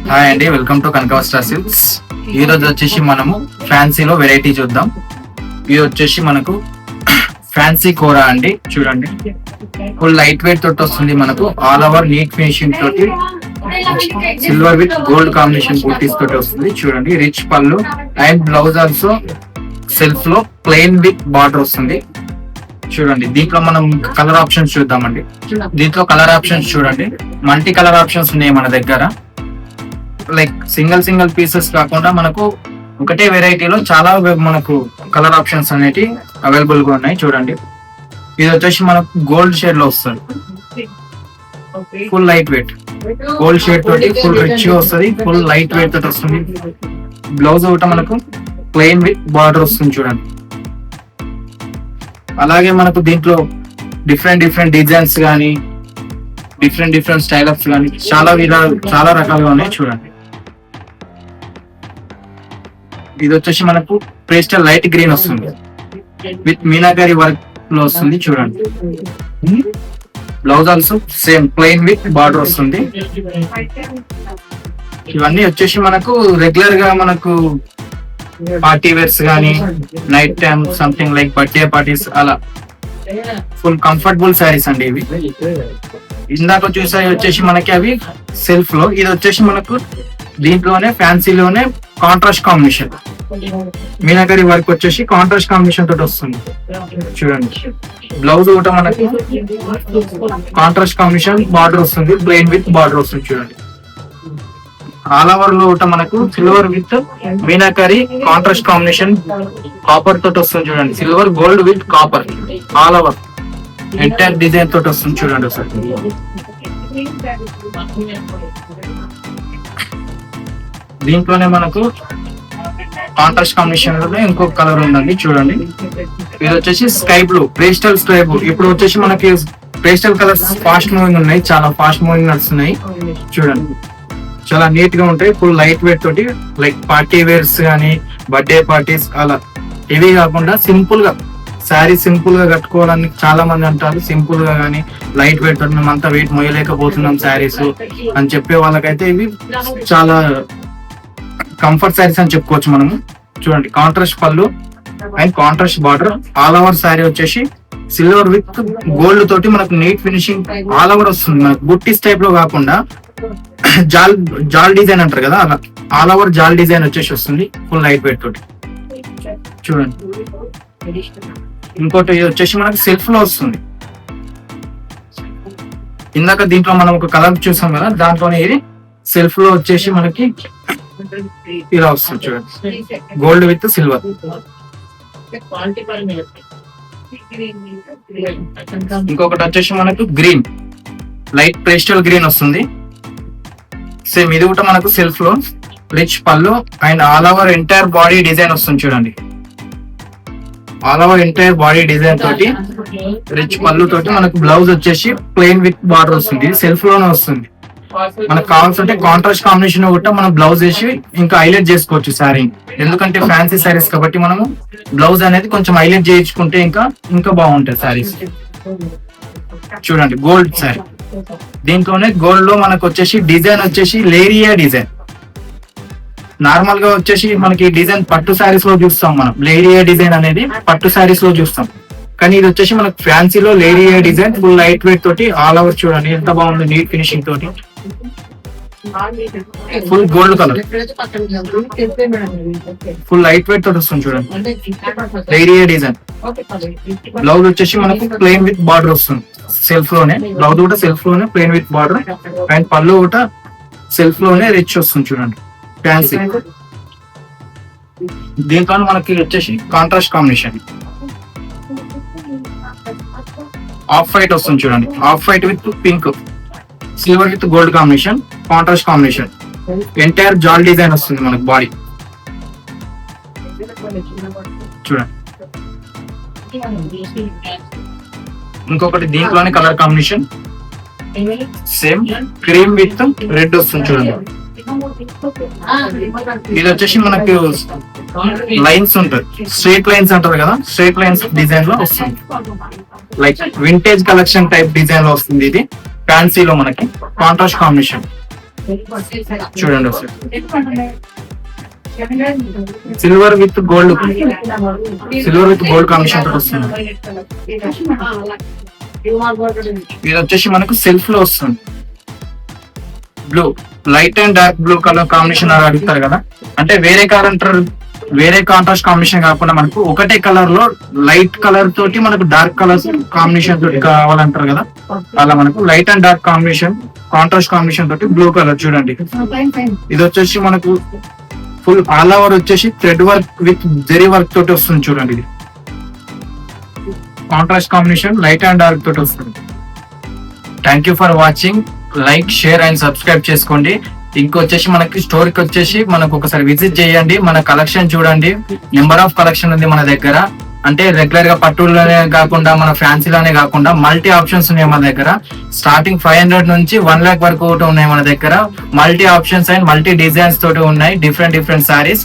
Hi అండి, welcome to కనకవస్త్ర silks. ఈ రోజు వచ్చేసి మనము ఫ్యాన్సీలో వెరైటీ చూద్దాం. ఇది వచ్చేసి మనకు ఫ్యాన్సీ కోరా అండి. చూడండి, ఫుల్ లైట్ వెయిట్ తోటి వస్తుంది. మనకు ఆల్ ఓవర్ నీట్ ఫినిషింగ్ తోటి సిల్వర్ విత్ గోల్డ్ కాంబినేషన్ బూటీస్ తోటి వస్తుంది. చూడండి, రిచ్ పళ్ళు అండ్ బ్లౌజ్ ఆల్సో సెల్ఫ్ లో ప్లెయిన్ విత్ బార్డర్ వస్తుంది. చూడండి, దీంట్లో మనం కలర్ ఆప్షన్స్ చూద్దామండి. దీంట్లో కలర్ ఆప్షన్స్ చూడండి, మల్టీ కలర్ ఆప్షన్స్ ఉన్నాయి మన దగ్గర. లైక్ సింగిల్ పీసెస్ కాకుండా మనకు ఒకటే వెరైటీలో చాలా మనకు కలర్ ఆప్షన్స్ అనేవి అవైలబుల్ గా ఉన్నాయి. చూడండి, ఇది వచ్చేసి మనకు గోల్డ్ షేడ్ లో వస్తుంది. Full light wait gold shade తోటి ఫుల్ రిచ్ గా వస్తుంది. ఫుల్ లైట్ వెయిట్ తోటి వస్తుంది. బ్లౌజ్ ఒకటి మనకు ప్లెయిన్ విత్ బార్డర్ వస్తుంది. చూడండి, అలాగే మనకు దీంట్లో డిఫరెంట్ డిజైన్స్ కానీ డిఫరెంట్ స్టైల్ ఆఫ్ కానీ చాలా రకాలుగా ఉన్నాయి. చూడండి, ఇది వచ్చేసి మనకు పేస్టల్ లైట్ గ్రీన్ వస్తుంది విత్ మీనాకారి వర్క్ లో వస్తుంది. చూడండి, blouse also same plain with border వస్తుంది. ఇవన్నీ వచ్చేసి మనకు రెగ్యులర్ గా మనకు పార్టీ వేర్స్ గానీ night time something like birthday parties అలా ఫుల్ కంఫర్టబుల్ శారీస్ అండి ఇవి. ఇందాక చూసాయి వచ్చేసి మనకి అవి సెల్ఫ్ లో, ఇది వచ్చేసి మనకు దీంట్లోనే ఫ్యాన్సీలోనే కాంట్రాస్ట్ కాంబినేషన్ మీనాకరి వర్క్ వచ్చేసి కాంట్రాస్ట్ కాంబినేషన్ తోటి వస్తుంది. చూడండి, బ్లౌజ్ కూడా మనకి కాంట్రాస్ట్ కాంబినేషన్ బార్డర్ వస్తుంది, ప్లెయిన్ విత్ బార్డర్ వస్తుంది. చూడండి, ఆల్ ఓవర్ లో ఒకటి మనకు silver with meenakari contrast combination copper తోటి వస్తుంది. చూడండి, silver gold with copper all over entire design తోటి వస్తుంది. చూడండి ఒకసారి, దీంట్లోనే మనకు కాంట్రాస్ట్ కాంబినేషన్ లో ఇంకొక కలర్ ఉందండి. చూడండి, ఇది వచ్చేసి sky blue, pastel sky blue. ఇప్పుడు వచ్చేసి మనకి పేస్టల్ కలర్స్ ఫాస్ట్ మూవింగ్ ఉన్నాయి, చాలా ఫాస్ట్ మూవింగ్ నడుస్తున్నాయి. చూడండి, చాలా నీట్ గా ఉంటాయి. ఫుల్ లైట్ వెయిట్ తోటి లైక్ పార్టీ వేర్స్ కానీ బర్త్డే పార్టీస్ అలా ఇవి కాకుండా సింపుల్ గా శారీ సింపుల్ గా కట్టుకోవడానికి చాలా మంది అంటారు. సింపుల్ గా కానీ లైట్ వెయిట్ తోటి మేము అంతా వెయిట్ మోయలేకపోతున్నాం శారీస్ అని చెప్పే వాళ్ళకైతే ఇవి చాలా కంఫర్ట్ శారీస్ అని చెప్పుకోవచ్చు మనము. చూడండి, కాంట్రాస్ట్ పళ్ళు and contrast border. All over sari వచ్చేసి సిల్వర్ విత్ గోల్డ్ తోటి మనకు నీట్ ఫినిషింగ్ ఆల్ ఓవర్ వస్తుంది. మనకు బుట్టీస్ టైప్ లో కాకుండా జాల్ డిజైన్ అంటారు కదా, అలా ఆల్ ఓవర్ జాల్ డిజైన్ వచ్చేసి వస్తుంది ఫుల్ లైట్ వెయిట్ తోటి. చూడండి, ఇంకోటి వచ్చేసి మనకి సెల్ఫ్ లో వస్తుంది. ఇందాక దీంట్లో మనం ఒక కలర్ చూసాం కదా, దాంట్లోనే ఇది సెల్ఫ్ లో వచ్చేసి మనకి ఇలా వస్తుంది. చూడండి, గోల్డ్ విత్ సిల్వర్. ఇంకొకటి వచ్చేసి మనకు గ్రీన్, లైట్ పేస్టల్ గ్రీన్ వస్తుంది. సేమ్ ఇది కూడా మనకు సెల్ఫ్ లో రిచ్ పళ్ళు and all over entire body design వస్తుంది. చూడండి, all over entire body design తోటి రిచ్ పళ్ళు తోటి మనకు బ్లౌజ్ వచ్చేసి ప్లెయిన్ విత్ బార్డర్ వస్తుంది. సెల్ఫ్ లోనే వస్తుంది. మనకు కావాల్సింటే కాంట్రాస్ట్ కాంబినేషన్ కూడా మనం బ్లౌజ్ వేసి ఇంకా హైలైట్ చేసుకోవచ్చు శారీ. ఎందుకంటే ఫ్యాన్సీ శారీస్ కాబట్టి మనము బ్లౌజ్ అనేది కొంచెం హైలైట్ చేయించుకుంటే ఇంకా బాగుంటాయి శారీస్. చూడండి, గోల్డ్ శారీ. దీంట్లోనే గోల్డ్ లో మనకు వచ్చేసి డిజైన్ వచ్చేసి లేరియా డిజైన్. నార్మల్ గా వచ్చేసి మనకి డిజైన్ పట్టు శారీస్ లో చూస్తాం మనం, లేరియా డిజైన్ అనేది పట్టు శారీస్ లో చూస్తాం. కానీ ఇది వచ్చేసి మనకు ఫ్యాన్సీలో leheriya design full light weight తోటి ఆల్ ఓవర్. చూడండి ఎంత బాగుంది, నీట్ ఫినిషింగ్ తోటి full gold colour, full light weight తోటి వస్తుంది. చూడండి, లేరియా డిజైన్. బ్లౌజ్ వచ్చేసి మనకు ప్లెయిన్ విత్ బార్డర్ వస్తుంది. సెల్ఫ్ లోనే బ్లౌజ్ కూడా సెల్ఫ్ లోనే plain with border and pallu కూడా సెల్ఫ్ లోనే రిచ్ వస్తుంది. చూడండి, ఫ్యాన్సీ. దీంట్లో మనకి వచ్చేసి కాంట్రాస్ట్ కాంబినేషన్ ఆఫ్ వైట్ వస్తుంది. చూడండి, off white with pink, silver with gold combination, contrast combination. Entire jaal design వస్తుంది మనకు బాడీ. చూడండి, ఇంకొకటి దీంట్లోనే colour combination same cream with red వస్తుంది. చూడండి, ఇది వచ్చేసి మనకు లైన్స్ ఉంటాయి, స్ట్రైట్ లైన్స్ అంటారు కదా, స్ట్రైట్ లైన్స్ డిజైన్ లో వస్తుంది. Like vintage collection type design లో వస్తుంది. ఇది ఫ్యాన్సీలో మనకి కాంట్రాస్ట్ కాంబినేషన్ చూడండి ఒకసారి సిల్వర్ విత్ గోల్డ్ కాంబినేషన్ తోటి వస్తుంది. ఇది వచ్చేసి మనకు సెల్ఫ్ లో వస్తుంది. Blue light and dark blue colour combination అడుగుతారు కదా, అంటే వేరే కాంట్రాస్ట్ కాంబినేషన్ కాకుండా మనకు ఒకటే కలర్ లో లైట్ కలర్ తోటి మనకు డార్క్ కలర్ కాంబినేషన్ తోటి కావాలంటారు కదా, అలా మనకు light and dark combination contrast combination తోటి బ్లూ కలర్ చూడండి. ఇది వచ్చేసి మనకు ఫుల్ ఆల్ ఓవర్ వచ్చేసి thread work with zari work తోటి వస్తుంది చూడండి. ఇది contrast combination light and dark తోటి వస్తుంది. Thank you for watching. Like, share and subscribe చేసుకోండి. ఇంకొచ్చేసి మనకి స్టోర్ కి వచ్చేసి మనకు ఒకసారి విజిట్ చేయండి, మన కలెక్షన్ చూడండి. నెంబర్ ఆఫ్ కలెక్షన్ ఉంది మన దగ్గర. అంటే రెగ్యులర్ గా పట్టులోనే కాకుండా మన ఫ్యాన్సీలోనే కాకుండా మల్టీ ఆప్షన్స్ ఉన్నాయి మన దగ్గర. స్టార్టింగ్ 500 నుంచి 1 lakh వరకు ఉన్నాయి మన దగ్గర. Multi options and multi designs తోటి ఉన్నాయి. డిఫరెంట్ సారీస్.